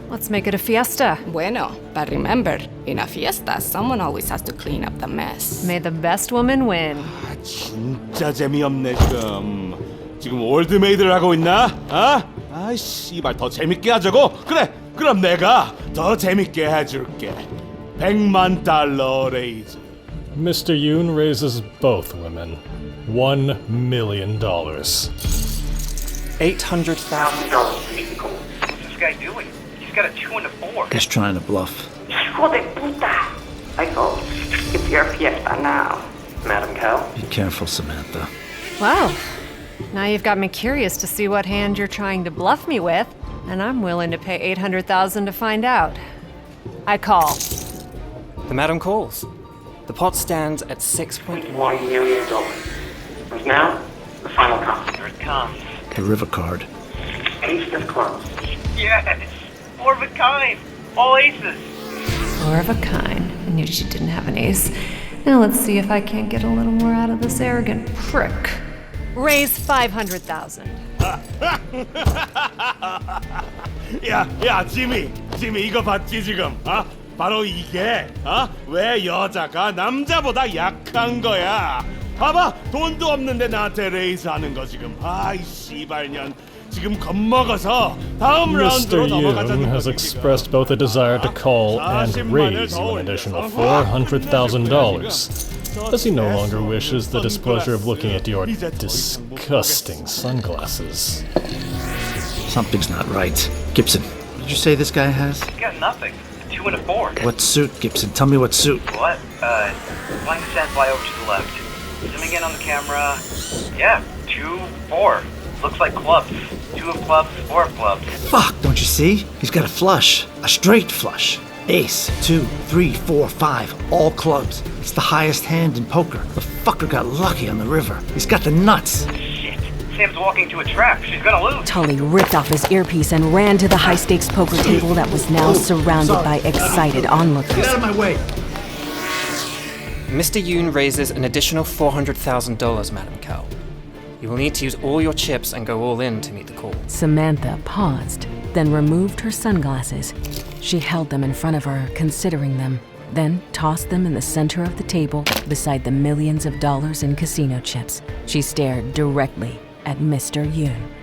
Let's make it a fiesta. Bueno, but remember, in a fiesta, someone always has to clean up the mess. May the best woman win. 진짜 재미없네 지금. 지금 올드메이드를 하고 있나? 아? 아 씨발 더 재밌게 하자고? 그래. 그럼 내가 더 재밌게 해줄게. $100,000 레이즈. Mr. Yoon raises both women. $1 million. $800,000. What's this guy doing? He's got a 2 and a 4. He's trying to bluff. Hijo de puta! I go. It's your fiesta now. Madam Kell? Be careful, Samantha. Well, now you've got me curious to see what hand you're trying to bluff me with, and I'm willing to pay $800,000 to find out. I call. The madam calls. The pot stands at $6.1 million. And now, the final card. Here it comes. The river card. Ace of clubs. Yes! 4 of a kind! All aces! 4 of a kind. I knew she didn't have an ace. Now let's see if I can't get a little more out of this arrogant prick. Raise 500,000. 야, 지미 이거 봤지 지금? 바로 이게 왜 여자가 남자보다 약한 거야? 봐봐, 돈도 없는데 나한테 레이스 하는 거 지금. 아이 씨발년. 지금 겁먹어서 다음 라운드로 Mr. 넘어가자는 Yoon has 거지, expressed both a desire to call and raise you an additional $400,000, as he no longer wishes the displeasure of looking at your disgusting sunglasses. Something's not right. Gibson, what did you say this guy has? He's got nothing. A 2 and a 4. What suit, Gibson? Tell me what suit. What? Flying standby over to the left. Zooming in on the camera. Yeah, 2, 4. Looks like clubs. 2 of clubs, 4 of clubs. Fuck, don't you see? He's got a flush. A straight flush. Ace, 2, 3, 4, 5. All clubs. It's the highest hand in poker. The fucker got lucky on the river. He's got the nuts. Shit. Sam's walking to a trap. She's gonna lose. Tulley ripped off his earpiece and ran to the high-stakes poker table that was now surrounded by excited onlookers. Get out of my way. Mr. Yoon raises an additional $400,000, Madam Kell. You will need to use all your chips and go all in to meet the call. Samantha paused, then removed her sunglasses. She held them in front of her, considering them, then tossed them in the center of the table beside the millions of dollars in casino chips. She stared directly at Mr. Yoon.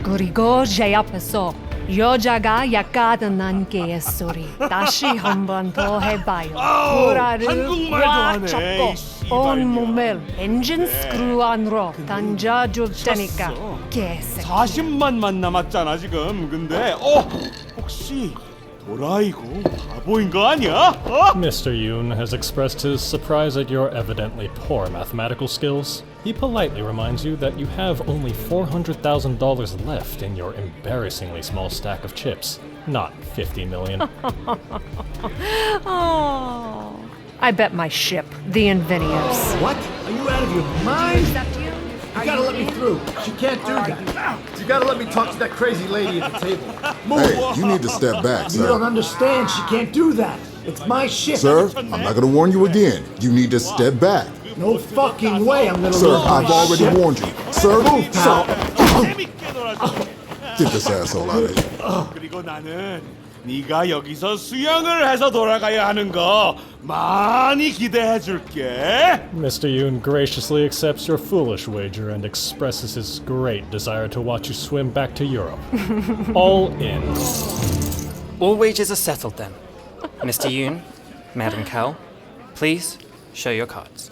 그리고 제압해서 여자가 약하던 난게에소리 다시 한 번 더 해봐요. 보라를 꽉 잡고 온몸을 엔진 스크루 안으로 던져줄 테니까 개새끼. 40만만 남았잖아 지금. 근데 혹시 도라이고 바보인 거 아니야? Mr. Yoon has expressed his surprise at your evidently poor mathematical skills. He politely reminds you that you have only $400,000 left in your embarrassingly small stack of chips, not $50 million. Oh, I bet my ship, the Invenios. What? Are you out of your mind? You gotta let me through. She can't do that. You gotta let me talk to that crazy lady at the table. Move. Hey, you need to step back, sir. You don't understand. She can't do that. It's my ship. Sir, I'm not gonna warn you again. You need to step back. No fucking way I'm gonna Sir, lose my I've already ship. warned you. Sir, Move, pal. Get this asshole out of here. 그리고 나는 네가 여기서 수영을 해서 돌아가야 하는 거 많이 기대해 줄게. Mr. Yoon graciously accepts your foolish wager and expresses his great desire to watch you swim back to Europe. All in. All wagers are settled then. Mr. Yoon, Madam Kell, please show your cards.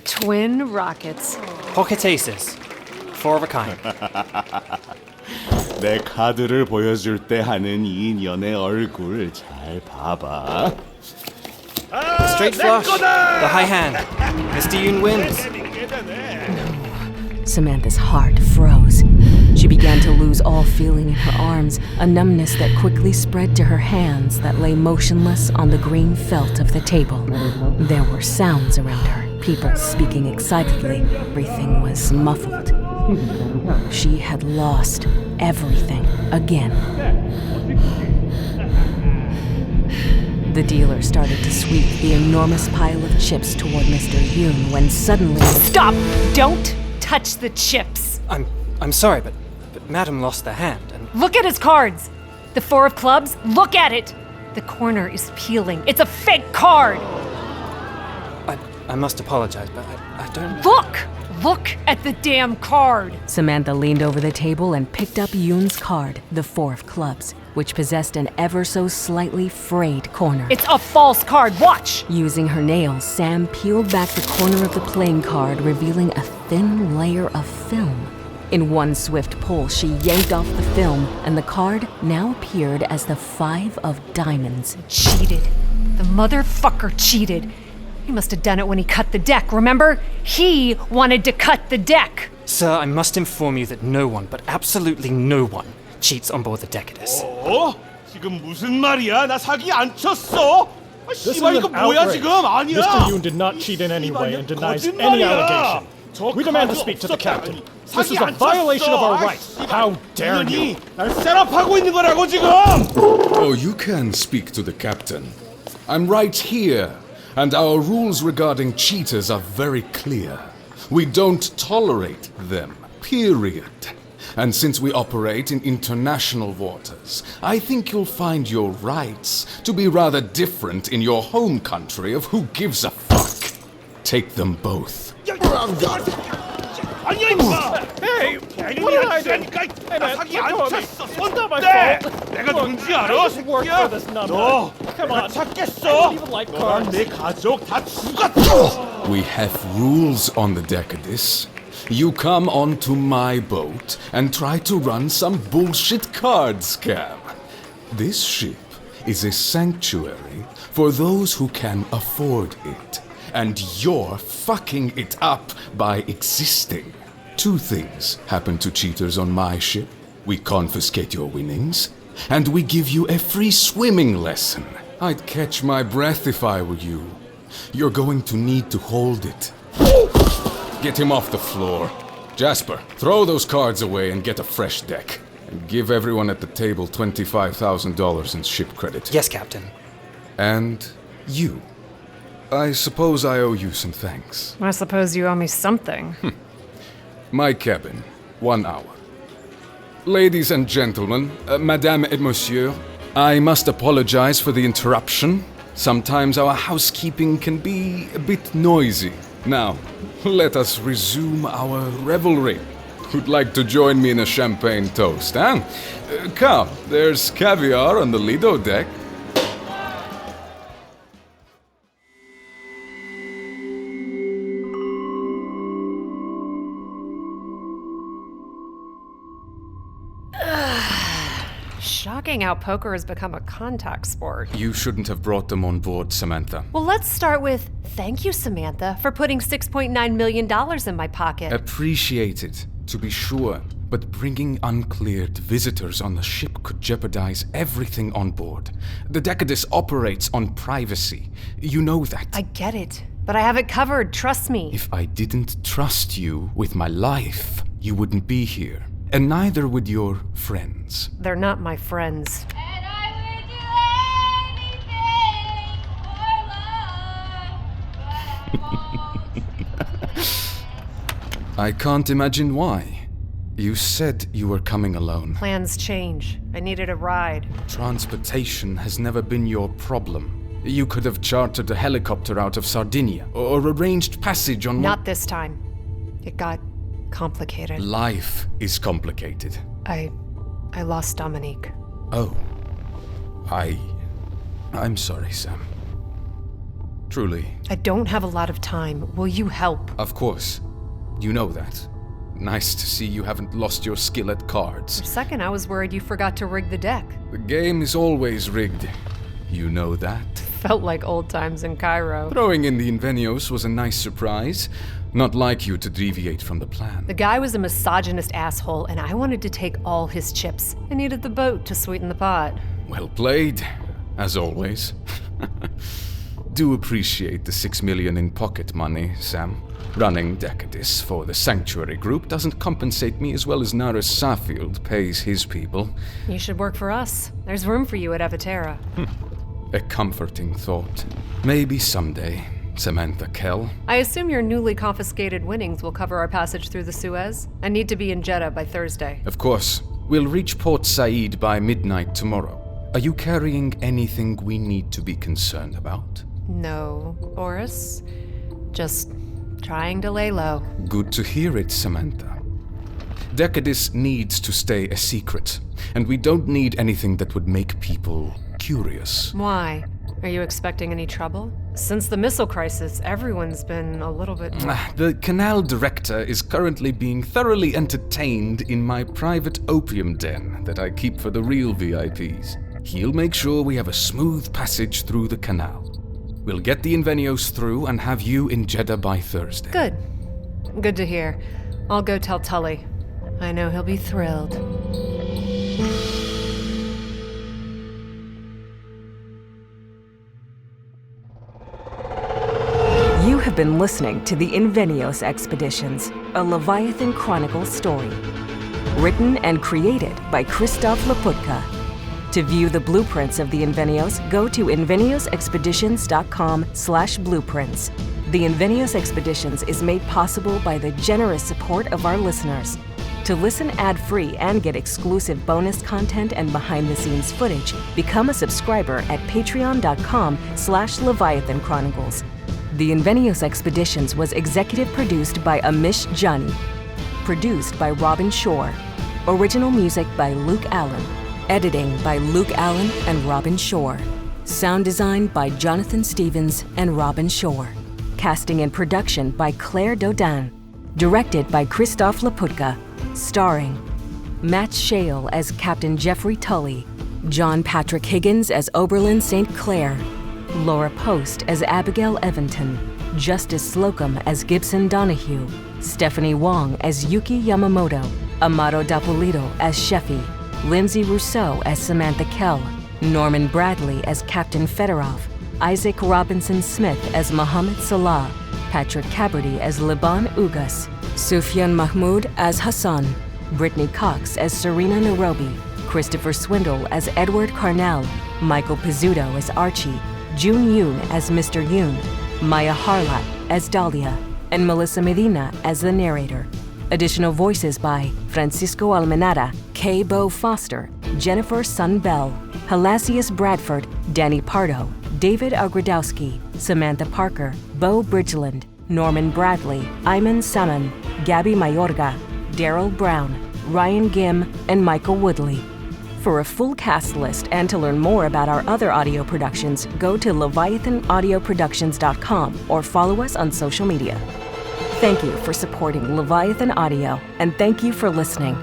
Twin rockets. Pocket aces. 4 of a kind. 내 카드를 보여줄 때 하는 이 년의 얼굴 잘 봐봐. The straight flush. The high hand. Mr. Yoon wins. Samantha's heart froze. She began to lose all feeling in her arms, a numbness that quickly spread to her hands that lay motionless on the green felt of the table. There were sounds around her, people speaking excitedly. Everything was muffled. She had lost everything again. The dealer started to sweep the enormous pile of chips toward Mr. Yoon when suddenly... Stop! Don't touch the chips! I'm sorry, but Madam lost the hand, and... Look at his cards! The 4 of clubs, look at it! The corner is peeling. It's a fake card! I must apologize, but I don't... Look at the damn card! Samantha leaned over the table and picked up Yoon's card, the 4 of clubs, which possessed an ever so slightly frayed corner. It's a false card, watch! Using her nails, Sam peeled back the corner of the playing card, revealing a thin layer of film. In one swift pull, she yanked off the film, and the card now appeared as the 5 of diamonds. Cheated. The motherfucker cheated. He must have done it when he cut the deck, remember? He wanted to cut the deck! Sir, I must inform you that no one, but absolutely no one, cheats on board the Decadis. 지금 무슨 말이야? 나 사기 안 쳤어. This is 씨발 이거 an 뭐야 outrage. 지금? 아니야. Mr. Yoon did not cheat in any way and denies any allegation. We demand to speak to the captain. This is a violation of our rights. How dare you? 날 셋업하고 있는 거라고 지금. Oh, you can speak to the captain. I'm right here, and our rules regarding cheaters are very clear. We don't tolerate them, period. And since we operate in international waters, I think you'll find your rights to be rather different in your home country of who gives a fuck. Take them both. 아니야 임마. Hey, what did I do? Hey man, 사기 안 let go of me. 쳤어. It's not my 네. fault. 내가 Look, 누군지 I 알아? just work 새끼야? for this number. 너 Come 내가 on. 찾겠어. I don't even like 너랑 cards. 내 가족 다 죽었어. We have rules on the Decadis. You come onto my boat and try to run some bullshit card scam. This ship is a sanctuary for those who can afford it. And you're fucking it up by existing. 2 things happen to cheaters on my ship. We confiscate your winnings, and we give you a free swimming lesson. I'd catch my breath if I were you. You're going to need to hold it. Get him off the floor. Jasper, throw those cards away and get a fresh deck. And give everyone at the table $25,000 in ship credit. Yes, Captain. And you. I suppose I owe you some thanks. I suppose you owe me something. My cabin, 1 hour. Ladies and gentlemen, Madame et Monsieur, I must apologize for the interruption. Sometimes our housekeeping can be a bit noisy. Now, let us resume our revelry. Who'd like to join me in a champagne toast, huh? Come, there's caviar on the Lido deck. Shocking how poker has become a contact sport. You shouldn't have brought them on board, Samantha. Well, let's start with thank you, Samantha, for putting $6.9 million in my pocket. Appreciate it, to be sure. But bringing uncleared visitors on the ship could jeopardize everything on board. The Decadis operates on privacy. You know that. I get it, but I have it covered, trust me. If I didn't trust you with my life, you wouldn't be here. And neither would your friends. They're not my friends. I can't imagine why. You said you were coming alone. Plans change. I needed a ride. Transportation has never been your problem. You could have chartered a helicopter out of Sardinia, or arranged passage on... Not this time. It got complicated. Life is complicated. I lost Dominique. Oh. I'm sorry, Sam. Truly. I don't have a lot of time. Will you help? Of course. You know that. Nice to see you haven't lost your skill at cards. For a second, I was worried you forgot to rig the deck. The game is always rigged. You know that? Felt like old times in Cairo. Throwing in the Invenios was a nice surprise. Not like you to deviate from the plan. The guy was a misogynist asshole, and I wanted to take all his chips. I needed the boat to sweeten the pot. Well played, as always. Do appreciate the 6 million in pocket money, Sam. Running Decadis for the Sanctuary Group doesn't compensate me as well as Naris Saffield pays his people. You should work for us. There's room for you at Evatera. A comforting thought. Maybe someday, Samantha Kell. I assume your newly confiscated winnings will cover our passage through the Suez? I need to be in Jeddah by Thursday. Of course. We'll reach Port Said by midnight tomorrow. Are you carrying anything we need to be concerned about? No, Oris. Just trying to lay low. Good to hear it, Samantha. Decadis needs to stay a secret, and we don't need anything that would make people curious. Why? Are you expecting any trouble? Since the missile crisis, everyone's been a little bit... The canal director is currently being thoroughly entertained in my private opium den that I keep for the real VIPs. He'll make sure we have a smooth passage through the canal. We'll get the Invenios through and have you in Jeddah by Thursday. Good. Good to hear. I'll go tell Tulley. I know he'll be thrilled. You have been listening to the Invenios Expeditions, a Leviathan Chronicles story. Written and created by Christof Laputka. To view the blueprints of the Invenios, go to inveniosexpeditions.com/blueprints. The Invenios Expeditions is made possible by the generous support of our listeners. To listen ad-free and get exclusive bonus content and behind-the-scenes footage, become a subscriber at patreon.com/Leviathan Chronicles. The Invenios Expeditions was executive produced by Amish Jani. Produced by Robin Shore. Original music by Luke Allen. Editing by Luke Allen and Robin Shore. Sound design by Jonathan Stevens and Robin Shore. Casting and production by Claire Dodin. Directed by Christof Laputka. Starring Matt Shale as Captain Jeffrey Tulley. John Patrick Higgins as Oberlin St. Clair. Laura Post as Abigail Eventon. Justice Slocum as Gibson Donahue. Stephanie Wong as Yuki Yamamoto. Amato Dapolito as Chefy. Lindsay Rousseau as Samantha Kell, Norman Bradley as Captain Fedorov, Isaac Robinson Smith as Mohammed Salah, Patrick Caberty as Liban Ugas, Sufyan Mahmoud as Hassan, Brittany Cox as Serena Nairobi, Christopher Swindle as Edward Carnell, Michael Pizzuto as Archie, June Yoon as Mr. Yoon, Maya Harlat as Dahlia, and Melissa Medina as the narrator. Additional voices by Francisco Almenara, Kay Bo Foster, Jennifer Sun Bell, Halasius Bradford, Danny Pardo, David Ogrodowski, Samantha Parker, Bo Bridgeland, Norman Bradley, Ayman Saman, Gabby Mayorga, Daryl Brown, Ryan Gim, and Michael Woodley. For a full cast list and to learn more about our other audio productions, go to leviathanaudioproductions.com or follow us on social media. Thank you for supporting Leviathan Audio, and thank you for listening.